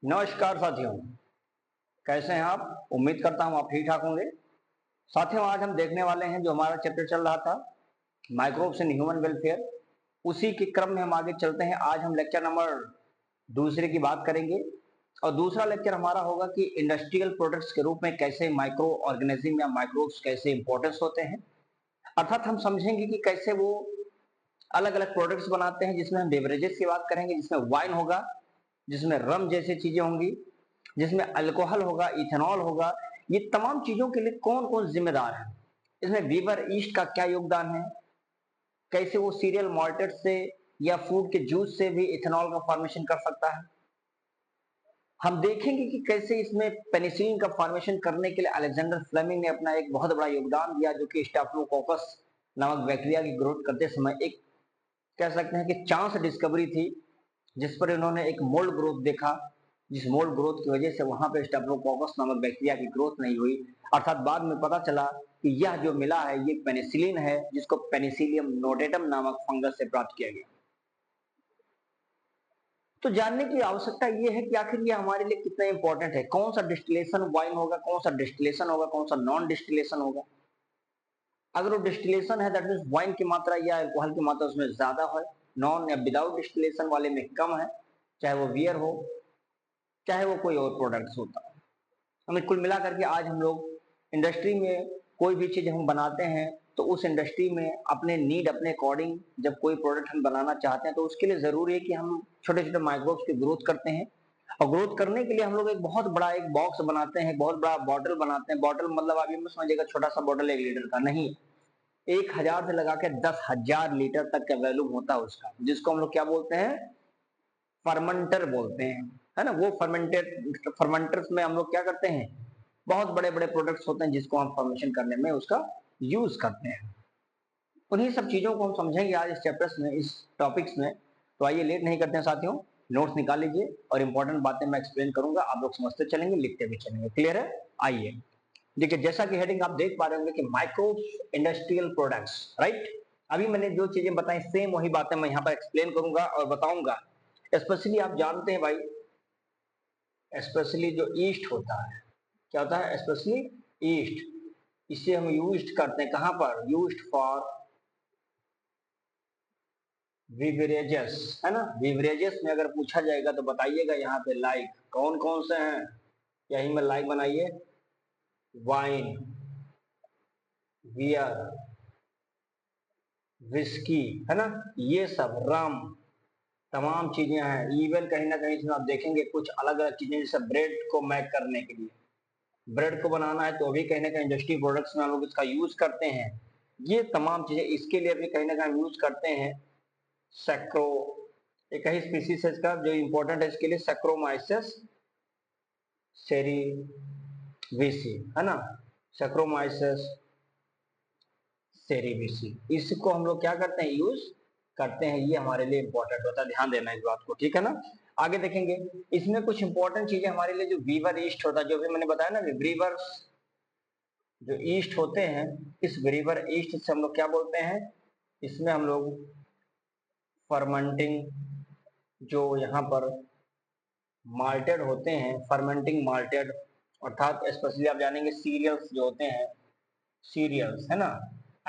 नमस्कार साथियों, कैसे हैं आप? उम्मीद करता हूं आप ठीक ठाक होंगे। साथियों, आज हम देखने वाले हैं जो हमारा चैप्टर चल रहा था माइक्रोब्स इन ह्यूमन वेलफेयर, उसी के क्रम में हम आगे चलते हैं। आज हम लेक्चर नंबर दूसरे की बात करेंगे और दूसरा लेक्चर हमारा होगा कि इंडस्ट्रियल प्रोडक्ट्स के रूप में कैसे माइक्रो ऑर्गेनिज्म या माइक्रोब्स कैसे इंपॉर्टेंस होते हैं। अर्थात हम समझेंगे कि कैसे वो अलग अलग प्रोडक्ट्स बनाते हैं, जिसमें हम बेवरेजेस की बात करेंगे, जिसमें वाइन होगा, जिसमें रम जैसी चीजें होंगी, जिसमें अल्कोहल होगा, इथेनॉल होगा। ये तमाम चीजों के लिए कौन कौन जिम्मेदार है, इसमें वीवर ईस्ट का क्या योगदान है, कैसे वो सीरियल मॉल्टेड से या फूड के जूस से भी इथेनॉल का फॉर्मेशन कर सकता है। हम देखेंगे कि कैसे इसमें पेनिसिलिन का फॉर्मेशन करने के लिए अलेक्जेंडर फ्लेमिंग ने अपना एक बहुत बड़ा योगदान दिया, जो कि स्टाफिलोकोकस नामक बैक्टीरिया की ग्रोथ करते समय एक कह सकते हैं कि चांस डिस्कवरी थी, जिस पर इन्होंने एक मोल्ड ग्रोथ देखा, जिस मोल्ड ग्रोथ की वजह से वहां पे स्टेप्टोकोकस नामक बैक्टीरिया की ग्रोथ नहीं हुई। अर्थात बाद में पता चला कि यह जो मिला है ये पेनिसिलिन है, जिसको पेनिसिलियम नोटेटम नामक फंगस से प्राप्त किया गया। तो जानने की आवश्यकता यह है कि आखिर ये हमारे लिए कितना इंपॉर्टेंट है, कौन सा डिस्टिलेशन वाइन होगा, कौन सा डिस्टिलेशन होगा, कौन सा नॉन डिस्टिलेशन होगा। अगर वो डिस्टिलेशन है दैट मीन्स वाइन की मात्रा या अल्कोहल की मात्रा उसमें ज्यादा है, नॉन या विदाउट डिस्टिलेशन वाले में कम है, चाहे वो बियर हो चाहे वो कोई और प्रोडक्ट्स होता है। हमें कुल मिला करके आज हम लोग इंडस्ट्री में कोई भी चीज हम बनाते हैं तो उस इंडस्ट्री में अपने नीड अपने अकॉर्डिंग जब कोई प्रोडक्ट हम बनाना चाहते हैं तो उसके लिए जरूरी है कि हम छोटे छोटे माइक्रोब्स की ग्रोथ करते हैं। और ग्रोथ करने के लिए हम लोग एक बहुत बड़ा एक बॉक्स बनाते हैं, बहुत बड़ा बॉटल बनाते हैं। बॉटल मतलब आप ये मत समझिएगा छोटा सा बॉटल 1 लीटर का नहीं, 1,000 से लगा के 10,000 लीटर तक का वैल्यूम होता है उसका, जिसको हम लोग क्या बोलते हैं, फर्मेंटर बोलते हैं, है ना। वो फर्मेंटर्स में हम लोग क्या करते हैं, बहुत बड़े बड़े प्रोडक्ट्स होते हैं जिसको हम फॉर्मेशन करने में उसका यूज करते हैं। उन्हीं सब चीजों को हम समझेंगे आज इस चैप्टर्स में, इस टॉपिक्स में। तो आइए लेट नहीं करते हैं साथियों, नोट्स निकाल लीजिए और इंपॉर्टेंट बातें मैं एक्सप्लेन करूंगा, आप लोग समझते चलेंगे, लिखते भी चलेंगे। क्लियर है? आइए देखिए, जैसा कि हेडिंग आप देख पा रहे होंगे कि माइक्रो इंडस्ट्रियल प्रोडक्ट्स, राइट। अभी मैंने जो चीजें बताई सेम वही बातें मैं यहाँ पर एक्सप्लेन करूंगा और बताऊंगा। स्पेशली आप जानते हैं भाई, स्पेशली जो ईस्ट होता है, क्या होता है, स्पेशली ईस्ट, इसे हम यूज करते हैं कहां पर, यूज्ड फॉर बिवरेजेस, है ना। बिवरेजेस में अगर पूछा जाएगा तो बताइएगा यहाँ पे लाइक कौन कौन से हैं, यही में लाइक बनाइए, वाइन, बियर, विस्की, है ना, ये सब, रम, तमाम चीजें हैं। इवन कहीं ना कहीं इसमें आप देखेंगे कुछ अलग अलग चीजें, जैसे ब्रेड को मैक करने के लिए, ब्रेड को बनाना है तो भी कहीं ना कहीं इंडस्ट्री प्रोडक्ट्स में हम लोग इसका यूज करते हैं। ये तमाम चीजें इसके लिए भी कहीं ना कहीं यूज करते हैं। सैक्रो, एक ही स्पीसीज है इसका जो इंपॉर्टेंट है इसके लिए, सैक्रोमाइसिस सेरीविसी, है ना, सैक्रोमाइसिस सेरीविसी, इसको हम लोग क्या करते हैं, यूज करते हैं। ये हमारे लिए इंपॉर्टेंट होता है, ध्यान देना इस बात को, ठीक है ना। आगे देखेंगे इसमें कुछ इंपॉर्टेंट चीजें हमारे लिए, जो वीवर ईस्ट होता है, जो भी मैंने बताया ना, वीवर्स जो ईस्ट होते हैं, इस वीवर ईस्ट से हम लोग क्या बोलते हैं, इसमें हम लोग फर्मेंटिंग, जो यहाँ पर माल्टेड होते हैं, फर्मेंटिंग माल्टेड, अर्थात स्पेशली आप जानेंगे सीरियल्स जो होते हैं, सीरियल्स, है ना।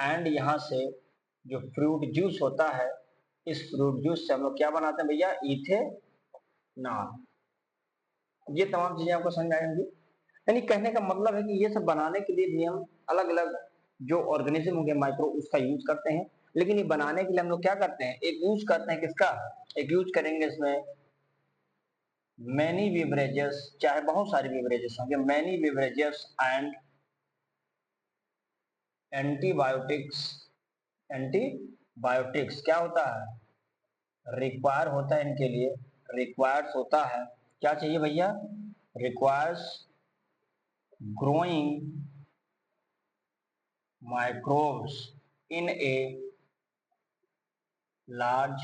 एंड यहाँ से जो फ्रूट जूस होता है, इस फ्रूट जूस से हम लोग क्या बनाते हैं भैया, इथेनॉल। ये तमाम चीजें आपको समझ आएंगी। यानी कहने का मतलब है कि ये सब बनाने के लिए भी हम अलग अलग जो ऑर्गेनिज्म होंगे माइक्रो, उसका यूज करते हैं। लेकिन ये बनाने के लिए हम लोग क्या करते हैं, एक यूज करते हैं किसका, एक यूज करेंगे इसमें मैनी बिवरेजेस, चाहे बहुत सारे बिवरेजेस होंगे, many beverages and antibiotics. Antibiotics क्या होता है, रिक्वायर होता है इनके लिए, रिक्वायर्स होता है, क्या चाहिए भैया, requires growing microbes in a large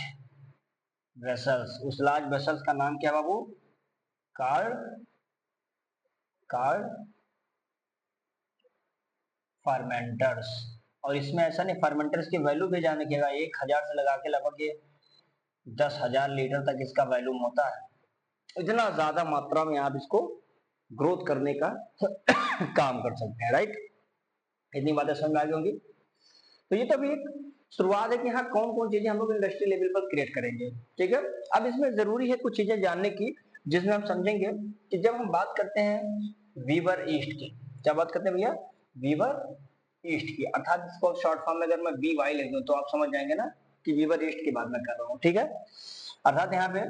vessels. उस लार्ज वेसल्स का नाम क्या बाबू, कार्ड कार्ड फर्मेंटर्स। और इसमें ऐसा नहीं, फर्मेंटर्स की वैल्यू भी जान रखिएगा, 1,000 से लगा के लगभग ये 10,000 लीटर तक इसका वैल्यूम होता है। इतना ज्यादा मात्रा में आप इसको ग्रोथ करने का काम कर सकते हैं, राइट। इतनी बातें समझ में आ गई होंगी। तो ये तो अभी एक शुरुआत है कि हाँ कौन कौन चीजें हम लोग इंडस्ट्री लेवल पर क्रिएट करेंगे, ठीक है। अब इसमें जरूरी है कुछ चीजें जानने की, जिसमें हम समझेंगे कि जब हम बात करते हैं वीवर ईस्ट की, क्या बात करते हैं भैया, वीवर ईस्ट की, अर्थात इसको शॉर्ट फॉर्म में अगर मैं बी वाई लिख दूं तो आप समझ जाएंगे ना कि वीवर ईस्ट की बात मैं कर रहा हूँ, ठीक है। अर्थात यहाँ पे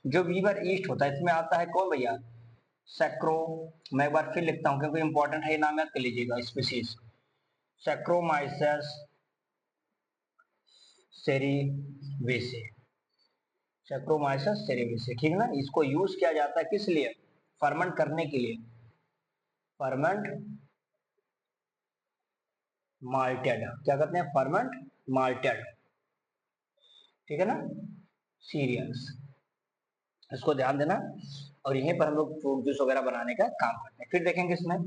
जो वीवर ईस्ट होता है इसमें आता है कौन भैया, सैक्रो, मैं एक बार फिर लिखता हूँ क्योंकि इंपॉर्टेंट है, ये नाम याद कर लीजिएगा, स्पीसीज सैक्रोमाइसेस सेरिवेसे, सैक्रोमाइसेस सेरिवेसे, ठीक है ना। इसको यूज किया जाता है किस लिए, फर्मेंट करने के लिए, फर्मेंट माल्टेड, क्या कहते हैं, फर्मेंट माल्टेड, ठीक है ना, सीरियल्स, इसको ध्यान देना। और यहीं पर हम लोग फ्रूट जूस वगैरह बनाने का काम करते हैं। फिर देखेंगे इसमें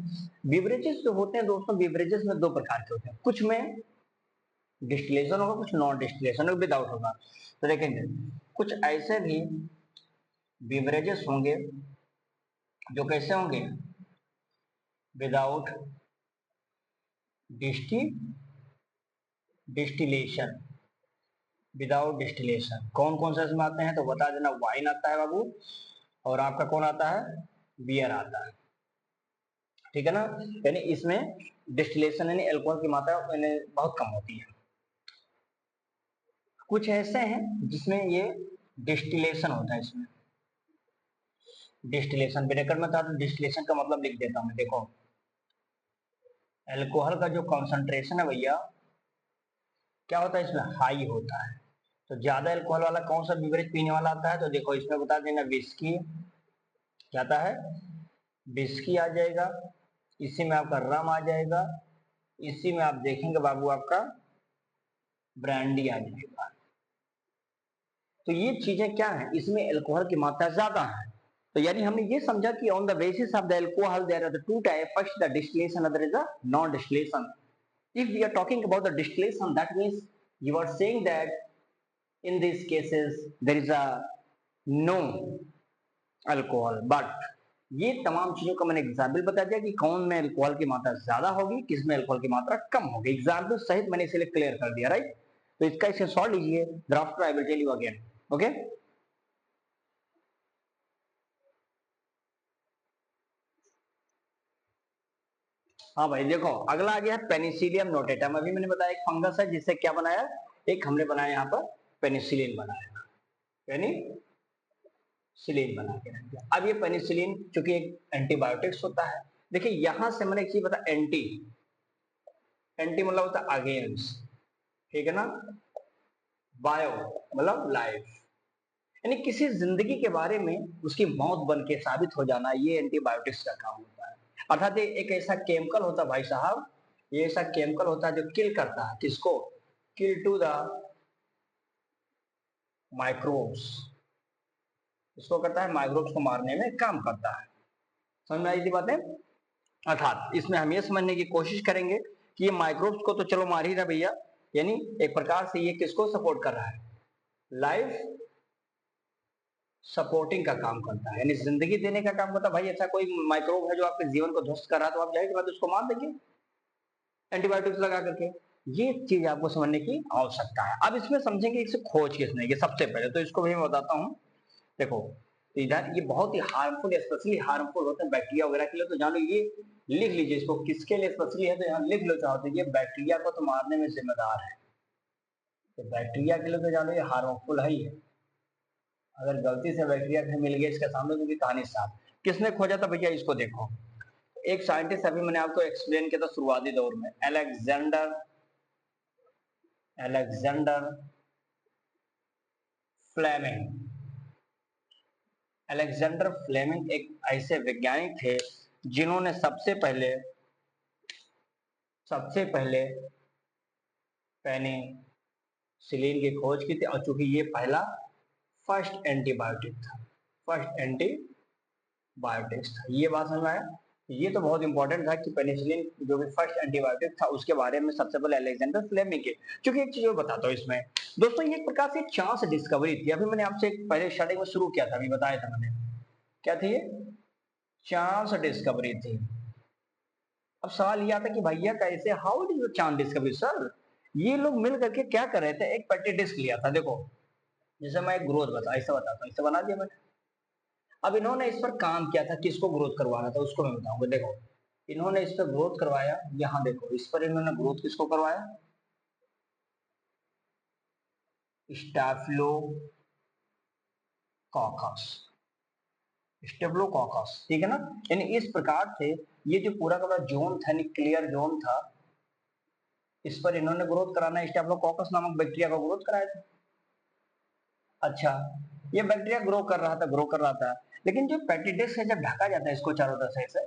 बिवरेजेस जो होते हैं दोस्तों, बिवरेजेस में दो प्रकार के होते हैं, कुछ में डिस्टिलेशन होगा, कुछ नॉन डिस्टिलेशन विदाउट होगा। तो देखेंगे कुछ ऐसे भी बिवरेजेस होंगे जो कैसे होंगे, विदाउट डिस्टिलेशन, विदाउट डिस्टिलेशन। कौन कौन सा इसमें आते हैं तो बता देना, वाइन आता है बाबू, और आपका कौन आता है, बियर आता है, ठीक है ना। यानी इसमें डिस्टिलेशन यानी अल्कोहल की मात्रा बहुत कम होती है। कुछ ऐसे हैं जिसमें ये डिस्टिलेशन होता है, इसमें डिस्टिलेशन ब्रैकेट में था तो डिस्टिलेशन का मतलब लिख देता हूं, देखो अल्कोहल का जो कॉन्सेंट्रेशन है भैया क्या होता है इसमें, हाई होता है। तो ज्यादा अल्कोहल वाला कौन सा बिवरेज पीने वाला आता है, तो देखो इसमें बता देना, विस्की क्या आता है, विस्की आ जाएगा, इसी में आपका रम आ जाएगा, इसी में आप देखेंगे बाबू आपका ब्रांडी आ जाएगा। तो ये चीजें क्या है, इसमें अल्कोहल की मात्रा ज्यादा है। तो यानी हमने ये समझा कि on the basis of the alcohol there are the two type, first the distillation, other is the non distillation. If we are talking about the distillation, that means you are saying that in these cases there is a no alcohol, but ये तमाम चीजों का मैंने example बता दिया कि कौन में अल्कोहल की मात्रा ज्यादा होगी, किस में अल्कोहल की मात्रा कम होगी, एग्जाम्पल सहित मैंने इसीलिए क्लियर कर दिया, राइट। तो इसका इसे सॉल्व लीजिए, draft I will tell you again, okay. हाँ भाई देखो अगला आ गया है पेनिसिलियम नोटेटम। अभी मैंने बताया एक फंगस है जिससे क्या बनाया, एक हमने बनाया यहाँ पर पेनिसिलिन बनाया, पेनिसिलिन बना के रख दिया। अब ये पेनिसिलिन चूंकि एक एंटीबायोटिक्स होता है, देखिए यहां से मैंने एक चीज बता, एंटी, एंटी मतलब होता है अगेंस्ट, ठीक है ना, बायो मतलब लाइफ, यानी किसी जिंदगी के बारे में उसकी मौत बन के साबित हो जाना, ये एंटीबायोटिक्स का काम होता है। अर्थात एक ऐसा केमिकल होता है भाई साहब, ये ऐसा केमिकल होता है जो किल करता है, किसको, किल टू द माइक्रोब्स, इसको करता है माइक्रोब्स को मारने में काम करता है। समझ में आई थी बातें। अर्थात इसमें हम ये समझने की कोशिश करेंगे कि ये माइक्रोब्स को तो चलो मार ही रहा भैया, यानी एक प्रकार से ये किसको सपोर्ट कर रहा है, लाइफ सपोर्टिंग का काम करता है, यानी जिंदगी देने का काम करता है। भाई ऐसा कोई माइक्रोब है जो आपके जीवन को ध्वस्त कर रहा है तो आप जाहिर बात उसको मार देंगे एंटीबायोटिक्स लगा करके। ये चीज आपको समझने की आवश्यकता है। अब इसमें समझेंगे इसे खोज किसने की, सबसे पहले तो इसको भी मैं बताता हूँ। देखो इधर ये बहुत ही हार्मफुल, स्पेशली हार्मफुल होते हैं बैक्टीरिया वगैरह के लिए, तो जानो ये लिख लीजिए इसको किसके लिए स्पेशली है, तो यहाँ लिख लो चाहो तो ये बैक्टीरिया को तो मारने में जिम्मेदार है। तो बैक्टीरिया के लिए तो जानो ये हार्मफुल है ही है। अगर गलती से बैक्टीरिया कहीं मिल गया इसके सामने तो भी कहानी साफ। किसने खोजा था भैया, इसको देखो, एक साइंटिस्ट अभी मैंने आपको एक्सप्लेन किया था शुरुआती दौर में, Alexander, Alexander Fleming. Alexander Fleming एक ऐसे वैज्ञानिक थे जिन्होंने सबसे पहले पेनिसिलिन की खोज की थी, और चूंकि ये पहला फर्स्ट एंटीबायोटिक था, फर्स्ट एंटीबायोटिक्स था, ये बात समझ में आया। ये तो बहुत इंपॉर्टेंट था कि पेनिसिलिन जो भी फर्स्ट एंटीबायोटिक था उसके बारे में सबसे पहले अलेक्जेंडर फ्लेमिंग के। क्योंकि एक चीज और बताता हूँ इसमें दोस्तों, ये एक प्रकार से चांस डिस्कवरी थी। अभी मैंने आपसे पहले स्टार्टिंग में शुरू किया था, अभी बताया था मैंने, क्या थी ये? चांस डिस्कवरी थी। अब सवाल ये आता कि भैया कैसे, how it is chance discovery sir? ये लोग मिल करके क्या कर रहे थे, एक पेटी डिस्क लिया था, देखो जैसे मैं एक ग्रोथ बता ऐसा बताता हूँ, ऐसा बना दिया मैंने। अब इन्होंने इस पर काम किया था, किसको ग्रोथ करवाना था उसको मैं बताऊंगा। देखो इन्होंने इस पर ग्रोथ करवाया, यहाँ देखो इस पर इन्होंने ग्रोथ किसको करवाया, स्टैफिलोकोकस, स्टेफिलोकोकस, ठीक है ना। यानी इस प्रकार से ये जो पूरा का पूरा जोन था, क्लियर जोन था, इस पर इन्होंने ग्रोथ कराना, स्टेफिलोकोकस नामक बैक्टीरिया का ग्रोथ कराया था। अच्छा, ये बैक्टीरिया ग्रो कर रहा था, ग्रो कर रहा था, लेकिन जो पेटी डिस्क है जब ढका जाता है इसको चारों तरफ से,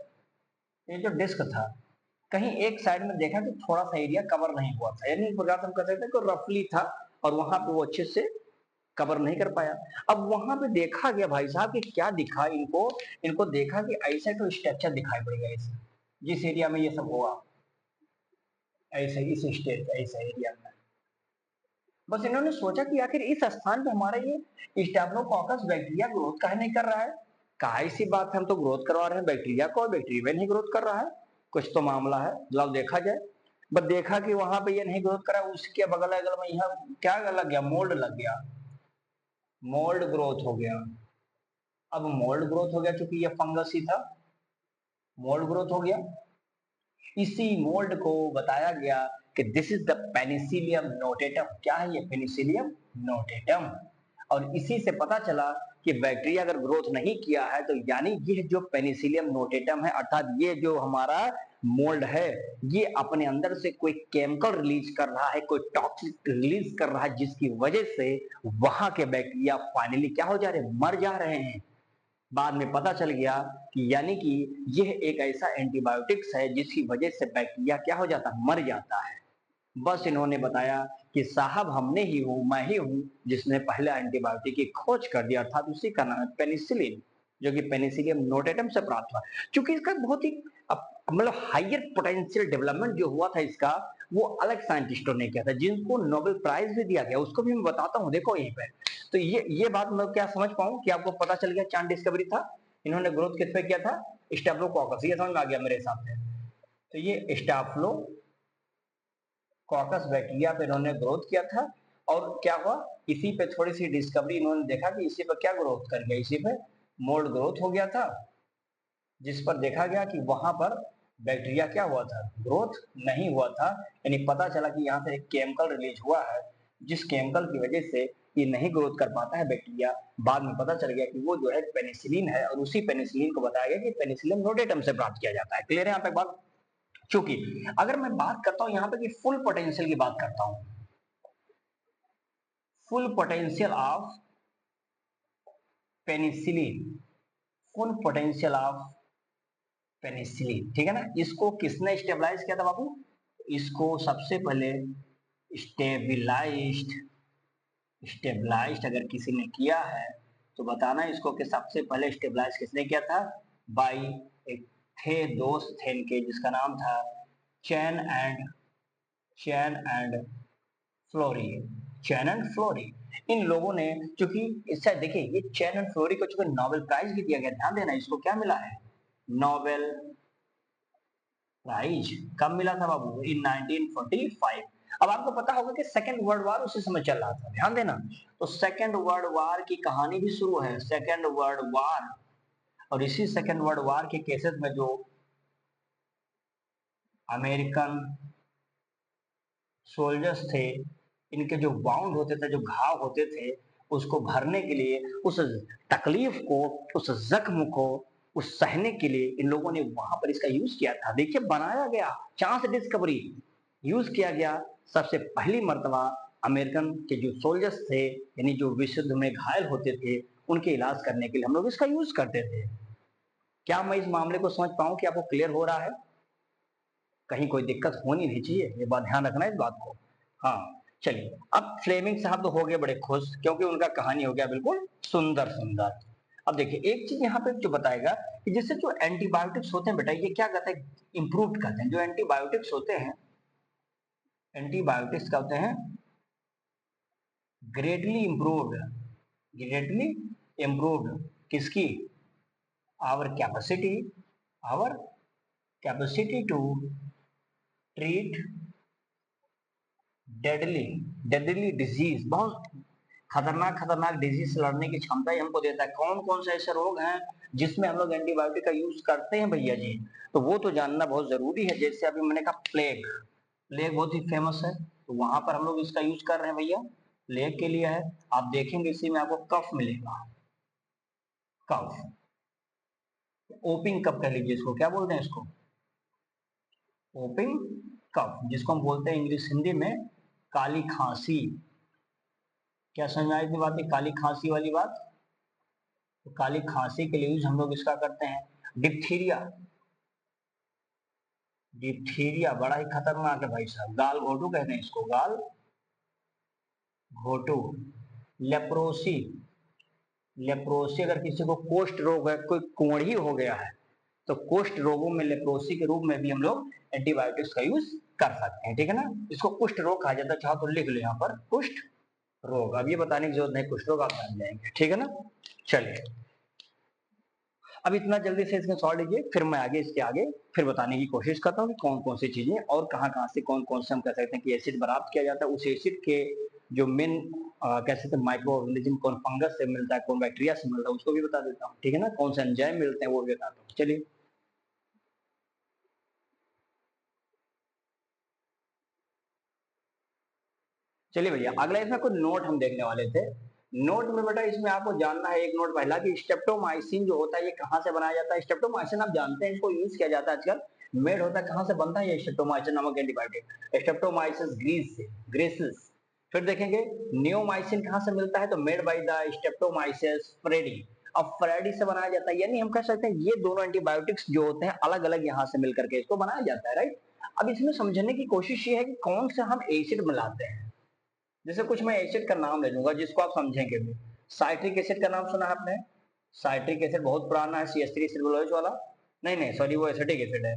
ये जो डिस्क था कहीं एक साइड में देखा कि थोड़ा सा एरिया कवर नहीं हुआ था, यानी एक प्रकार से हम कह सकते हैं कि रफली था और वहां पे वो अच्छे से कवर नहीं कर पाया। अब वहां पे देखा गया भाई साहब कि क्या दिखा इनको, इनको देखा कि ऐसा तो स्ट्रक्चर दिखाई पड़ेगा इसे, जिस एरिया में ये सब हुआ, ऐसे इस स्टेज ऐसा एरिया में। बस इन्होंने सोचा कि आखिर इस स्थान पे हमारा ये स्टेफिलोकोकस बैक्टीरिया ग्रोथ काहे नहीं कर रहा है। कहा सी बात है, हम तो ग्रोथ करवा रहे हैं बैक्टीरिया को और बैक्टीरिया नहीं ग्रोथ कर रहा है, कुछ तो मामला है, लाओ देखा जाए। बस देखा कि वहां पे ये नहीं ग्रोथ करा, उसके बगल अगल में यहाँ क्या लग गया, मोल्ड लग गया, मोल्ड ग्रोथ हो गया। अब मोल्ड ग्रोथ हो गया क्योंकि ये फंगस ही था, मोल्ड ग्रोथ हो गया। इसी मोल्ड को बताया गया कि this is the Penicillium notatum. क्या है ये पेनिसिलियम नोटेटम? और इसी से पता चला कि बैक्टीरिया अगर ग्रोथ नहीं किया है तो यानी ये जो पेनिसिलियम नोटेटम है, अर्थात ये जो हमारा मोल्ड है, ये अपने अंदर से कोई केमिकल रिलीज कर रहा है, कोई टॉक्सिक रिलीज कर रहा है, जिसकी वजह से वहां के बैक्टीरिया फाइनली क्या हो जा रहे हैं, मर जा रहे हैं। बाद में पता चल गया कि यानी कि यह एक ऐसा एंटीबायोटिक्स है जिसकी वजह से बैक्टीरिया क्या हो जाता है, मर जाता है। बस इन्होंने बताया कि साहब हमने ही हूं, मैं ही हूं जिसने पहले एंटीबायोटिक की खोज कर दिया, अर्थात उसी का नाम है पेनिसिलिन, जो कि पेनिसिलियम नोटेटम से प्राप्त हुआ। क्योंकि इसका बहुत ही मतलब हाइयर पोटेंशियल डेवलपमेंट जो हुआ था इसका, वो अलग साइंटिस्टों ने किया था, जिनको नोबेल प्राइज भी दिया गया, उसको भी मैं बताता हूँ, देखो यहीं पे। तो ये बात मैं क्या समझ पाऊं कि आपको पता चल गया चांद डिस्कवरी था, इन्होंने ग्रोथ किस पे किया था, स्टेफिलोकोकस, ये समझ में आ गया मेरे हिसाब से। तो ये स्टेफिलोकोकस बैक्टीरिया पे इन्होंने ग्रोथ किया था, और क्या हुआ, इसी पे थोड़ी सी डिस्कवरी, इन्होंने देखा कि इसी पे क्या ग्रोथ कर गया, इसी पे मोल्ड ग्रोथ हो गया था, जिस पर देखा गया कि वहां पर बैक्टीरिया क्या हुआ था, ग्रोथ नहीं हुआ था। यानी पता चला कि यहाँ से एक केमिकल रिलीज हुआ है, जिस केमिकल की वजह से ये नहीं ग्रोथ कर पाता है बैक्टीरिया। बाद में पता चल गया कि वो जो है पेनिसिलिन है, और उसी पेनिसिलिन को बताया गया कि पेनिसिलिन नोटेटम से प्राप्त किया जाता है। क्लियर है यहाँ तक बात? चूंकि अगर मैं बात करता हूँ यहाँ पे कि फुल पोटेंशियल की बात करता हूँ, full potential of penicillin, full potential of penicillin, ठीक है ना। इसको किसने स्टेबलाइज किया था बाबू? इसको सबसे पहले स्टेबिलाइज्ड, स्टेबलाइज्ड अगर किसी ने किया है तो बताना इसको कि सबसे पहले स्टेबलाइज किसने किया था, बाई एक थे दोस्त थे इनके, जिसका नाम था Chain and Florey, Chain and Florey. इन लोगों ने, क्योंकि इससे देखिए ये चैन एंड फ्लोरी को चूंकि नोबेल प्राइज भी दिया गया, ध्यान देना इसको क्या मिला है, नोबेल प्राइज। कब मिला था बाबू? इन 1945। अब आपको पता होगा कि सेकेंड वर्ल्ड वार उसी समय चल रहा था, ध्यान देना। तो सेकेंड वर्ल्ड वार की कहानी भी शुरू है, सेकेंड वर्ल्ड वार। और इसी सेकेंड वर्ल्ड वार के केसेस में जो अमेरिकन सोल्जर्स थे, इनके जो बाउंड होते थे, जो घाव होते थे, उसको भरने के लिए, उस तकलीफ को, उस जख्म को, उस सहने के लिए इन लोगों ने वहां पर इसका यूज किया था। देखिए बनाया गया, चांस डिस्कवरी यूज किया गया सबसे पहली मर्तबा। अमेरिकन के जो सोल्जर्स थे, यानी जो विश्व युद्ध में घायल होते थे, उनके इलाज करने के लिए हम लोग इसका यूज करते थे। क्या मैं इस मामले को समझ पाऊं कि आपको क्लियर हो रहा है? कहीं कोई दिक्कत होनी नहीं चाहिए, ये बात ध्यान रखना इस बात को। हाँ, चलिए अब फ्लेमिंग साहब तो हो गए बड़े खुश, क्योंकि उनका कहानी हो गया बिल्कुल सुंदर सुंदर। अब देखिए एक चीज यहाँ पे जो बताएगा कि जैसे जो एंटीबायोटिक्स होते हैं बेटा, ये क्या कहते हैं, इंप्रूव करते हैं। जो एंटीबायोटिक्स होते हैं, एंटीबायोटिक्स क्या होते हैं, ग्रेटली इम्प्रूव्ड, ग्रेटली इम्प्रूव्ड किसकी, our capacity, our capacity to treat deadly, deadly disease, बहुत खतरनाक खतरनाक डिजीज से लड़ने की क्षमता ही हमको देता है। कौन कौन से ऐसे रोग हैं जिसमें हम लोग एंटीबायोटिक का यूज करते हैं भैया जी, तो वो तो जानना बहुत जरूरी है। जैसे अभी मैंने कहा प्लेग, प्लेग बहुत ही फेमस है, तो वहां पर हम लोग इसका यूज कर रहे हैं भैया, प्लेग के लिए है। आप देखेंगे इसी में आपको कफ मिलेगा, कफ, ओपिंग कफ कह लीजिए इसको, क्या बोलते हैं इसको, ओपिंग कफ, जिसको हम बोलते हैं इंग्लिश हिंदी में काली खांसी। क्या समझ में आई थी बात, काली खांसी वाली बात। तो काली खांसी के लिए यूज हम लोग इसका करते हैं। डिप्थीरिया, डिप्थीरिया बड़ा ही खतरनाक है भाई साहब, गाल घोटू कहते हैं इसको, गाल घोटू। लेप्रोसी, लेप्रोसी अगर किसी को कोष्ठ रोग है, कोई कोढ़ी हो गया है, तो कोष्ठ रोगों में लेप्रोसी के रूप में भी हम लोग एंटीबायोटिक्स का यूज कर सकते हैं, ठीक है ना। इसको कुष्ठ रोग कहा जाता है, चाहो तो लिख लो यहाँ पर कुष्ठ रोग। अब ये बताने की जरूरत नहीं, कुष्ठ रोग आप जान जाएंगे, ठीक है ना। चलिए अब इतना जल्दी से इसमें सॉल्व लीजिए, फिर मैं आगे इसके आगे फिर बताने की कोशिश करता हूँ कि कौन कौन सी चीजें और कहाँ कहाँ से कौन कौन से हम कह सकते हैं कि एसिड प्राप्त किया जाता है। उस एसिड के जो मेन कह सकते हैं माइक्रो ऑर्गेनिज्म, कौन फंगस से मिलता है, कौन बैक्टीरिया से मिलता है, उसको भी बता देता हूँ, ठीक है ना। कौन से एंजाइम मिलते हैं वो भी बताता हूँ। चलिए चलिए भैया, अगला इसमें कुछ नोट हम देखने वाले थे। नोट में बेटा इसमें आपको जानना है एक नोट पहला कि स्ट्रेप्टोमाइसिन जो होता है ये कहाँ से बनाया जाता है। स्ट्रेप्टोमाइसिन आप जानते हैं, इसको यूज किया जाता है आजकल, मेड होता है, कहाँ से बनता है ये स्ट्रेप्टोमाइसिन नामक एंटीबायोटिक, स्ट्रेप्टोमाइसिस ग्रीस से, ग्रेसिस। फिर देखेंगे नियोमाइसिन कहाँ से मिलता है, तो made by the streptomyces fradiae. अब फ्रेडी से बनाया जाता है, यानी हम कह सकते हैं ये दोनों एंटीबायोटिक्स जो होते हैं अलग अलग यहाँ से मिलकर के इसको बनाया जाता है, राइट। अब इसमें समझने की कोशिश ये है कि कौन से हम एसिड मिलाते हैं। जैसे कुछ मैं एसिड का नाम ले लूंगा जिसको आप समझेंगे भी। साइट्रिक एसिड का नाम सुना है आपने, साइट्रिक एसिड बहुत पुराना है, CH3 सिल्वोलोज वाला, नहीं नहीं सॉरी वो एसिटिक एसिड है,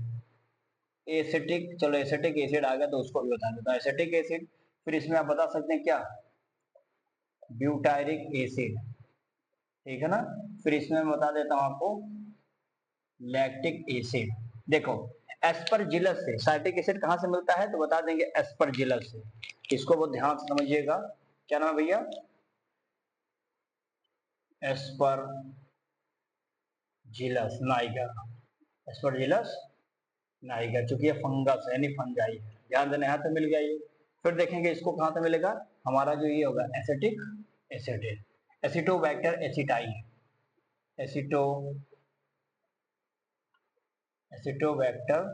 एसिटिक, चलो एसिटिक एसिड आ गया तो उसको भी बता देता हूँ, एसिटिक एसिड। फिर इसमें आप बता सकते हैं क्या, ब्यूटायरिक एसिड, ठीक है ना। फिर इसमें मैं बता देता हूँ आपको लैक्टिक एसिड। देखो एस्परजिलस से साइट्रिक एसिड कहाँ से मिलता है, तो बता देंगे एस्परजिलस से। इसको बहुत ध्यान से समझिएगा, क्या नाम है भैया, एस्परजिलस नाइगर, एस्परजिलस नाइगर, चूंकि ये फंगस है यानी फंजाई है, ध्यान देना, यहाँ पे मिल गया ये। फिर देखेंगे इसको कहाँ से मिलेगा, हमारा जो ये होगा acetic acid, Acetobacter aceti, एसिटो Acetobacter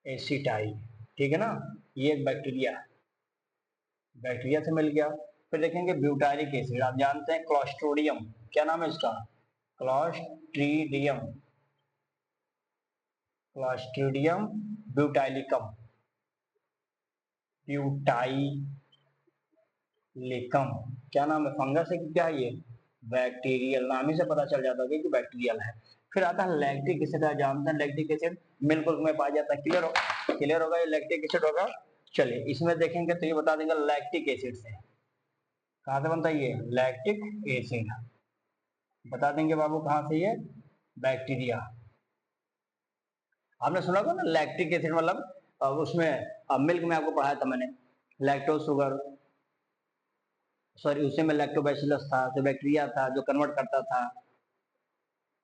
aceti, ठीक है ना। ये एक बैक्टीरिया है, बैक्टीरिया से मिल गया। फिर देखेंगे ब्यूटारिक एसिड, आप जानते हैं क्लॉस्ट्रोडियम, क्या नाम है इसका, क्लॉस्ट्रीडियम, क्लॉस्ट्रीडियम ब्यूटाइलिकम, ब्यूटाइलिकम, क्या नाम है, फंगस है कि क्या है ये, बैक्टीरियल, नाम ही से पता चल जाता है कि बैक्टीरियल है। फिर आता है लैक्टिक एसिड, जानते हैं लैक्टिक एसिड मिल्क में पाया जाता है, क्लियर होगा ये लैक्टिक एसिड होगा। चलिए इसमें देखेंगे तो ये बता देंगे लैक्टिक एसिड से, कहाँ से बनता है ये लैक्टिक एसिड, बता देंगे बाबू कहाँ से ये, बैक्टीरिया। आपने सुना होगा ना लैक्टिक एसिड मतलब उसमें मिल्क में आपको पढ़ाया था मैंने, लैक्टोज शुगर, सॉरी उससे में लैक्टोबैसिलस था, जो बैक्टीरिया था जो कन्वर्ट करता था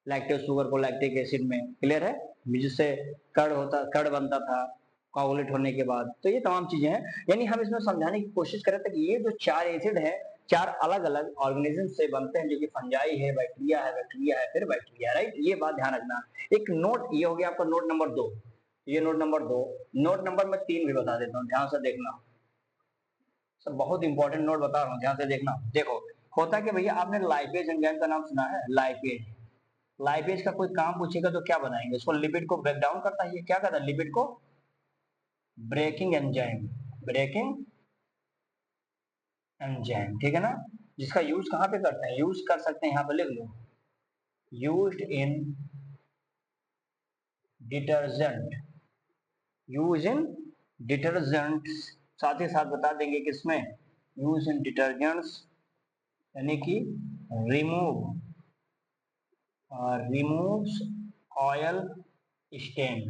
लैक्टोज शुगर को लैक्टिक एसिड में, क्लियर है, जिससे कर्ड बनता था कोगुलेट होने के बाद। तो ये तमाम चीजें हैं, यानी हम इसमें समझाने की कोशिश कर रहे थे कि ये जो चार एसिड है, चार अलग अलग ऑर्गेनिज्म से बनते हैं, जो कि फंजाई है, बैक्टीरिया है, फिर बैक्टीरिया, राइट। ये बात ध्यान रखना। एक नोट ये हो गया आपका नोट नंबर 2, ये नोट नंबर 2। नोट नंबर मैं 3 भी बता देता हूँ, ध्यान से देखना, सब बहुत इंपॉर्टेंट नोट बता रहा हूँ, ध्यान से देखना। देखो होता क्या भैया, आपने लाइपेज एंजाइम का नाम सुना है, लाइपेज, लाइपेज का कोई काम पूछेगा तो क्या बनाएंगे उसको, लिपिड को ब्रेक डाउन करता है, ये क्या करता है, लिपिड को ब्रेकिंग एंजाइम, ब्रेकिंग एंजाइम, ठीक है ना। जिसका यूज कहाँ पे करते हैं, यूज कर सकते हैं, यहाँ पे लिख लो, used in detergent, use in detergent, साथ ही साथ बता देंगे किसमें, यूज इन डिटर्जेंट्स, यानी कि रिमूव रिमूव्स ऑयल स्टेन।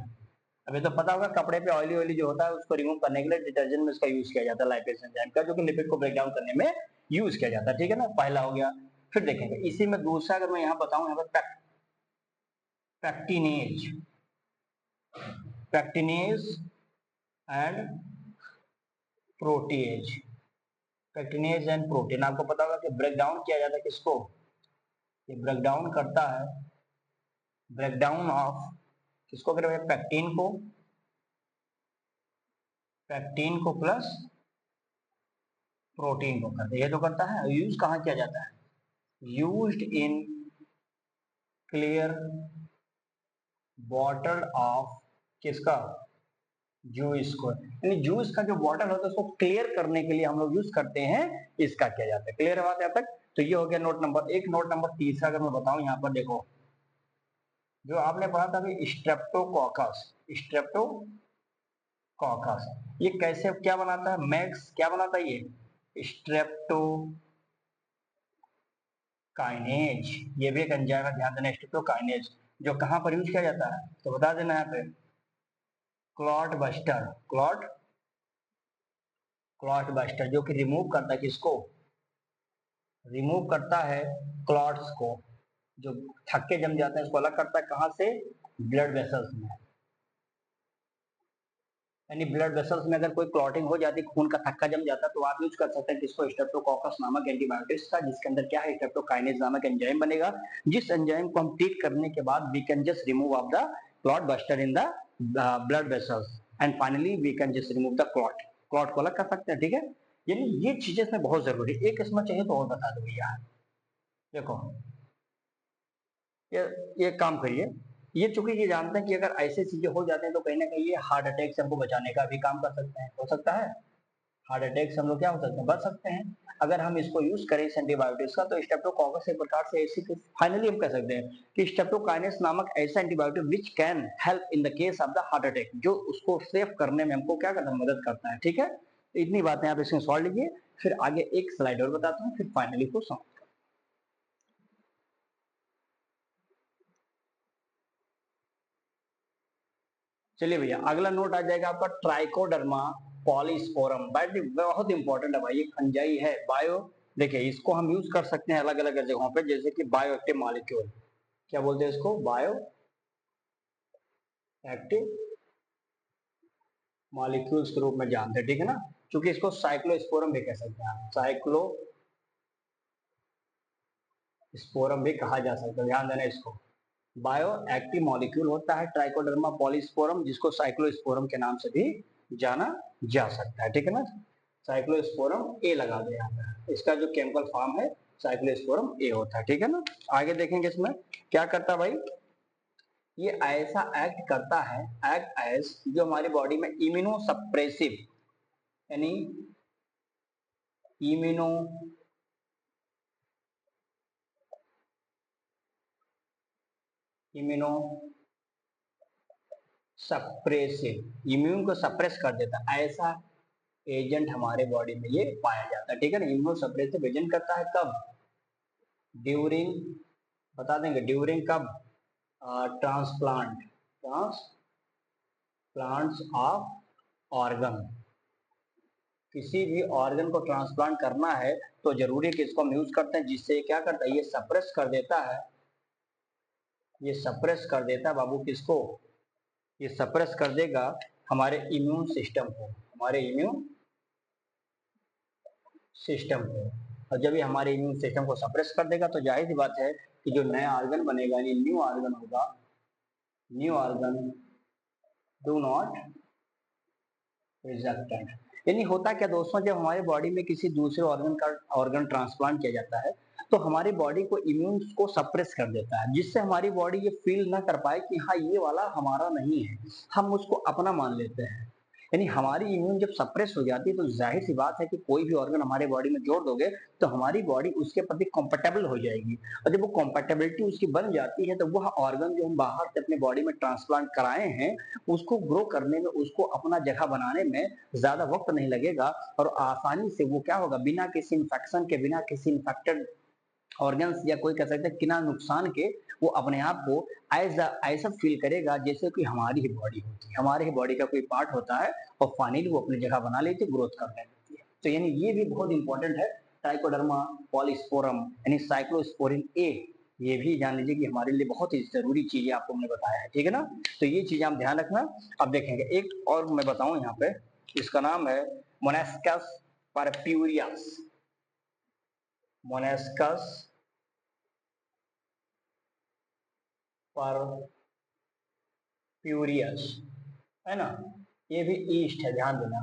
अभी तो पता होगा कपड़े पे ऑयली ऑयली जो होता है उसको रिमूव करने के लिए डिटर्जेंट में इसका यूज किया जाता है, लाइपेज एंजाइम का, जो कि लिपिड को ब्रेक डाउन करने में यूज किया जाता है। ठीक है ना, पहला हो गया। फिर देखेंगे इसी में दूसरा, अगर मैं यहाँ बताऊं, यहाँ पर pectinase, pectinase and protease, pectinase and protein, आपको पता होगा कि ब्रेक डाउन किया जाता है किसको, ये ब्रेक डाउन करता है, ब्रेक डाउन ऑफ किसको करें, पैक्टिन को, पैक्टिन को प्लस प्रोटीन को करते, ये तो करता है। यूज कहाँ किया जाता है, used in clear bottle of किसका, जूस को, यानी जूस का जो बॉटल होता है उसको क्लियर करने के लिए हम लोग यूज करते हैं, इसका किया जाता है। क्लियर है बात यहाँ तक। तो ये हो गया नोट नंबर एक। नोट नंबर तीसरा अगर मैं बताऊं, यहाँ पर देखो, जो आपने पढ़ा था अभी स्ट्रेप्टोकोकस, स्ट्रेप्टोकोकस, ये कैसे क्या बनाता है, मैक्स क्या बनाता है, ये स्ट्रेप्टोकाइनेज, ये भी एक एंजाइम है, ध्यान देना, स्ट्रेप्टोकाइनेज, जो कहाँ पर यूज किया जाता है, तो बता देना यहाँ पे, क्लॉट बस्टर, क्लॉट बस्टर, जो कि रिमूव करता है किसको, रिमूव करता है क्लॉट्स को, जो थक्के जम जाते हैं उसको अलग करता है, कहाँ से, ब्लड वेसल्स में, यानी ब्लड वेसल्स में अगर कोई क्लॉटिंग हो जाती है, खून का थक्का जम जाता है, तो आप यूज कर सकते हैं किसको, स्ट्रेप्टोकोकस नामक एंटीबायोटिक्स का, जिसके अंदर क्या है, स्ट्रेप्टोकाइनेज नामक एंजाइम बनेगा, जिस एंजाइम को हम ट्रीट करने के बाद we can just remove of the clot buster in the blood vessels, and finally we can just remove the clot, clot को अलग कर सकते हैं। ठीक है, यानी ये चीजें इसमें बहुत जरूरी है। एक इसमें चाहिए तो और बता दो भैया, देखो ये ये काम करिए, ये चूंकि ये जानते हैं कि अगर ऐसी चीजें हो जाती हैं तो कहीं ना कहीं ये हार्ट अटैक से हमको बचाने का भी काम कर सकते हैं, हो सकता है हार्ट अटैक से हम लोग क्या हो सकते हैं, बच सकते हैं अगर हम इसको यूज करें इस एंटीबायोटिक्स का। तो स्ट्रेप्टोकोकस एक प्रकार से ऐसी, फाइनली हम कह सकते हैं कि स्ट्रेप्टोकाइनेस नामक ऐसा antibiotic which can help in the case of the heart attack, जो उसको सेव करने में हमको क्या करता है, मदद करता है। ठीक है, तो इतनी बातें आप इसमें सॉल्व लीजिए, फिर आगे एक स्लाइड और बताता हूँ, फिर फाइनली को सॉल्व। चलिए भैया, अगला नोट आ जाएगा आपका ट्राइकोडर्मा पॉलीस्पोरम, बहुत इंपॉर्टेंट है भाई, ये फंजाई है, बायो, देखिए इसको हम यूज कर सकते हैं अलग अलग जगहों पे, जैसे कि बायो एक्टिव मॉलिक्यूल, क्या बोलते हैं इसको, बायो एक्टिव मॉलिक्यूल्स के रूप में जानते हैं। ठीक है ना, क्योंकि इसको साइक्लोस्पोरम भी कह सकते हैं, साइक्लोस्पोरम भी कहा जा सकता है, ध्यान देना इसको। बायो एक्टिव मॉलिक्यूल होता है ट्राइकोडर्मा पॉलीस्पोरम, जिसको साइक्लोस्पोरम के नाम से भी जाना जा सकता है। ठीक है ना, साइक्लोस्पोरम ए लगा दे यहाँ पे, इसका जो केमिकल फॉर्म है साइक्लोस्पोरम ए होता है। ठीक है ना, आगे देखेंगे इसमें क्या करता है भाई, ये ऐसा एक्ट करता है, एक्ट एज, जो हमारी बॉडी में इम्यूनो सप्रेसिव, यानी इम्यूनो इम्यूनो सप्रेसिव, इम्यून को सप्रेस कर देता है, ऐसा एजेंट हमारे बॉडी में ये पाया जाता है। ठीक है ना, इम्यूनो सप्रेसिव एजेंट करता है कब, ड्यूरिंग, बता देंगे ड्यूरिंग कब, ट्रांसप्लांट, ट्रांसप्लांट्स ऑफ ऑर्गन, किसी भी ऑर्गन को ट्रांसप्लांट करना है तो जरूरी है कि इसको हम यूज करते हैं, जिससे क्या करता है, ये सप्रेस कर देता है, ये सप्रेस कर देता है बाबू किसको, ये सप्रेस कर देगा हमारे इम्यून सिस्टम को, हमारे इम्यून सिस्टम को, और जब ये हमारे इम्यून सिस्टम को सप्रेस कर देगा तो जाहिर सी बात है कि जो नया ऑर्गन बनेगा, यानी न्यू ऑर्गन होगा, new organ do not rejected. यानी होता क्या दोस्तों, जब हमारे बॉडी में किसी दूसरे ऑर्गन ट्रांसप्लांट किया जाता है तो हमारी बॉडी को इम्यून को सप्रेस कर देता है, जिससे हमारी बॉडी ये फील ना कर पाए कि हाँ ये वाला हमारा नहीं है, हम उसको अपना मान लेते हैं। यानी हमारी इम्यून जब सप्रेस हो जाती है तो जाहिर सी बात है कि कोई भी ऑर्गन हमारे बॉडी में जोड़ दोगे तो हमारी बॉडी उसके प्रति कंपेटेबल हो जाएगी, और जब वो कंपेटेबिलिटी उसकी बन जाती है तो वह ऑर्गन जो हम बाहर से अपने बॉडी में ट्रांसप्लांट कराए हैं उसको ग्रो करने में, उसको अपना जगह बनाने में ज्यादा वक्त नहीं लगेगा, और आसानी से वो क्या होगा, बिना किसी इंफेक्शन के, बिना किसी इंफेक्टेड ऑर्गन्स या कोई कह सकते हैं बिना नुकसान के, वो अपने आप को ऐसा फील करेगा जैसे कि हमारी ही बॉडी होती है, हमारे ही बॉडी का कोई पार्ट होता है, और फाइनली वो अपनी जगह बना लेती है, ग्रोथ करने लगती है। तो यानी ये भी बहुत इंपॉर्टेंट है, ट्राइकोडर्मा पॉलीस्पोरम यानी साइक्लोस्पोरिन ए, ये भी जान लीजिए कि हमारे लिए बहुत ही जरूरी चीज है, आपको हमने बताया है, ठीक है ना। तो ये चीजें आप ध्यान रखना। अब देखेंगे एक और मैं बताऊं यहाँ पे, इसका नाम है मोनेस्कस परप्यूरियस, मोनेस्कस परप्यूरियस, है ना। ये भी ईस्ट है, ध्यान देना,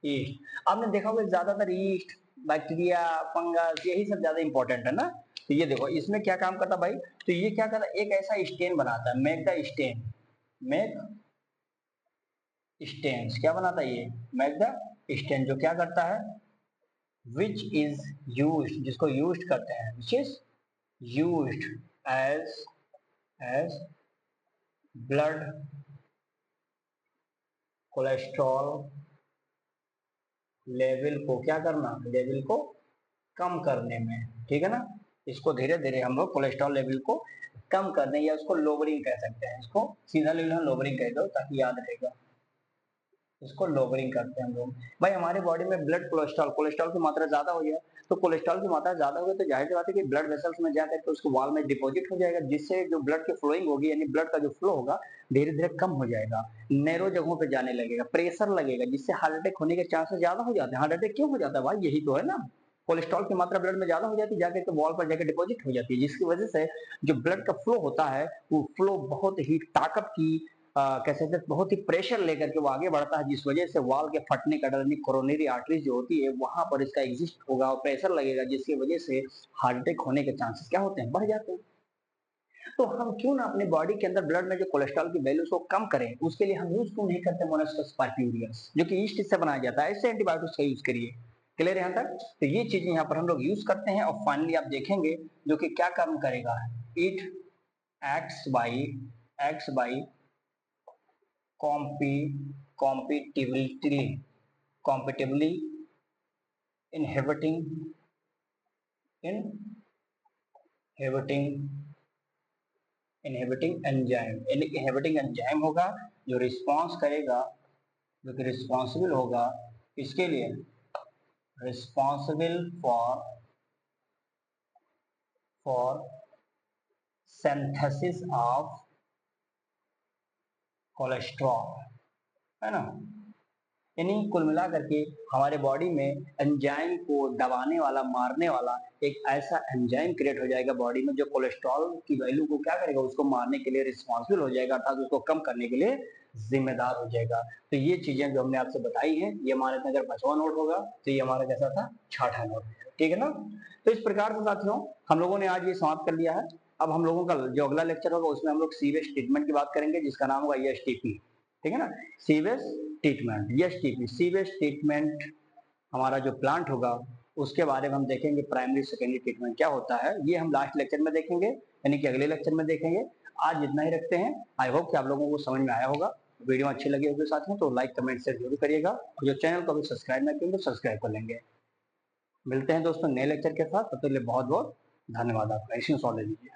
ईस्ट। आपने देखा होगा ज्यादातर ईस्ट, बैक्टीरिया, फंगस, यही सब ज्यादा इंपॉर्टेंट है ना। तो ये देखो इसमें क्या काम करता भाई, तो ये क्या करता, एक ऐसा स्टेन बनाता है, make the stain, make stains, क्या बनाता है ये, मेक द स्टेन, जो क्या करता है, विच इज यूज, जिसको यूज करते हैं, which is use as blood cholesterol level को क्या करना, लेवल को कम करने में, ठीक है ना। इसको धीरे धीरे हम लोग कोलेस्ट्रॉल लेवल को कम करने, या उसको लोवरिंग कह सकते हैं, इसको सीधा लेवल हम लोवरिंग कह दो ताकि याद रहेगा, इसको लोवरिंग करते हैं हम लोग। भाई हमारे बॉडी में ब्लड कोलेस्ट्रॉल, कोलेस्ट्रॉल की मात्रा ज्यादा हो जाए, तो कोलेस्ट्रॉल की मात्रा ज्यादा हो गई तो जाहिर सी बात है कि ब्लड वेसल्स में जाकर के उसको वॉल में डिपॉजिट हो जाएगा, जिससे जो ब्लड की फ्लोइंग होगी, यानी ब्लड का जो फ्लो होगा धीरे धीरे कम हो जाएगा, नैरो जगहों पे जाने लगेगा, प्रेशर लगेगा, जिससे हार्ट अटैक होने के चांसेस ज्यादा हो जाते हैं। हार्ट अटैक क्यों हो जाता है भाई, यही तो है ना, कोलेस्ट्रॉल की मात्रा ब्लड में ज्यादा हो जाती है, जाकर के वॉल पर जाकर डिपॉजिट हो जाती है, जिसकी वजह से जो ब्लड का फ्लो होता है वो फ्लो बहुत ही ताकत की, कह सकते हैं बहुत ही प्रेशर लेकर के वो आगे बढ़ता है, जिस वजह से वॉल के फटने का डर, कोरोनरी आर्टरी जो होती है वहां पर इसका एग्जिस्ट होगा और प्रेशर लगेगा, जिसकी वजह से हार्ट अटैक होने के चांसेस क्या होते हैं, बढ़ जाते हैं। तो हम क्यों ना अपने बॉडी के अंदर ब्लड में जो कोलेस्ट्रॉल की वैल्यूज को कम करें, उसके लिए हम यूज क्यों नहीं करते मोनास्कस परप्यूरियस, जो कि ईस्ट से बनाया जाता है, इससे एंटीबायोटिक्स का यूज करिए। क्लियर यहाँ तक। तो ये चीजें यहाँ पर हम लोग यूज करते हैं, और फाइनली आप देखेंगे जो कि क्या काम करेगा, it act by competitively competitively inhibiting inhibiting inhibiting enzyme, inhibiting enzyme होगा जो रिस्पॉन्स करेगा, जो कि रिस्पॉन्सिबल होगा इसके लिए, responsible for synthesis of cholesterol, है ना। यानी कुल मिलाकर के हमारे बॉडी में एंजाइम को दबाने वाला, मारने वाला एक ऐसा एंजाइम क्रिएट हो जाएगा बॉडी में, जो कोलेस्ट्रॉल की वैल्यू को क्या करेगा, उसको मारने के लिए रिस्पॉन्सिबल हो जाएगा, अर्थात उसको कम करने के लिए जिम्मेदार हो जाएगा। तो ये चीजें जो हमने आपसे बताई हैं, ये हमारे अगर 5वां नोट होगा तो ये हमारा कैसा था, 6ठा नोट, ठीक है ना। तो इस प्रकार से साथियों हम लोगों ने आज ये समाप्त कर लिया है। अब हम लोगों का जो अगला लेक्चर होगा उसमें हम लोग सीवेज ट्रीटमेंट की बात करेंगे, जिसका नाम होगा ESTP, ठीक है ना, sewage treatment, ESTP sewage treatment. हमारा जो प्लांट होगा उसके बारे में हम देखेंगे, प्राइमरी सेकेंडरी ट्रीटमेंट क्या होता है, ये हम लास्ट लेक्चर में देखेंगे, यानी कि अगले लेक्चर में देखेंगे। आज इतना ही रखते हैं। आई होप कि आप लोगों को समझ में आया होगा। वीडियो अच्छी लगी होगी साथियों तो लाइक कमेंट शेयर जरूर करिएगा, और जो चैनल को अभी सब्सक्राइब ना किए तो सब्सक्राइब कर लेंगे। मिलते हैं दोस्तों नए लेक्चर के साथ, तब तक के लिए बहुत बहुत धन्यवाद आपका। इसी सॉल्व लीजिए।